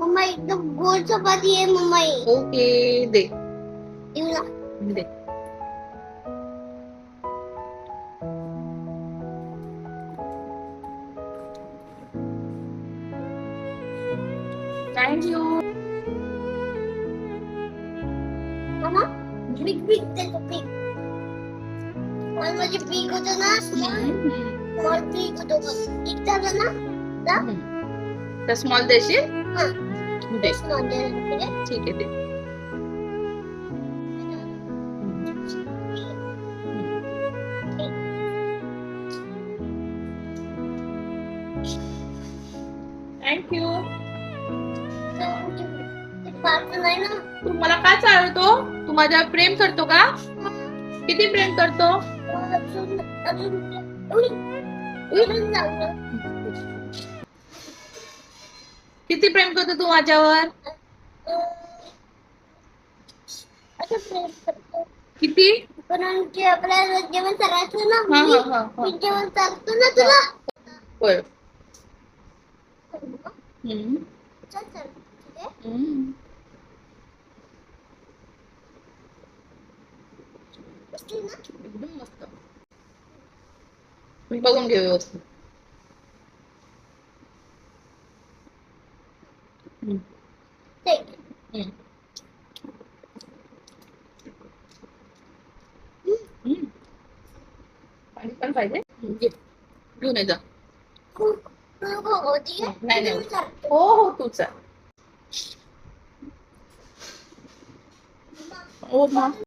Mamma एकदम गोल चपाती आहे mamma ही. Okay दे येऊ ना. दे. थँक्यू. मम्मा बिग बिग देतो बिग. स्मॉल म्हणजे बिग होतो ना. स्मॉल बिग होतो. बिग झालं ना. जा. तर स्मॉल देशील. हा. दे. स्मॉल द्यायला. ठीक आहे दे. थँक्यू. ते पार्सल आहे ना. तू मला काय चालवतो? तू माझ्यावर प्रेम करतो का? किती प्रेम करतो? अजून अजून अजून चांगलं. किती प्रेम करतो तू माझ्यावर? असं प्रेम करतो. किती? पण आणखी आपल्याला जेवण करायचं ना. हा हा हा हा. मी जेवण करतो ना तुला. होय. चल चल. ठीक आहे. बसली ना. एकदम मस्त. मी बघून घे व्यवस्थित. ठीक. पाणी पण पाहिजे. घे. घेऊन ये जा. खूप होती आहे. नाही नाही. जेवण करतो. हो हो तू चाल. हो मग.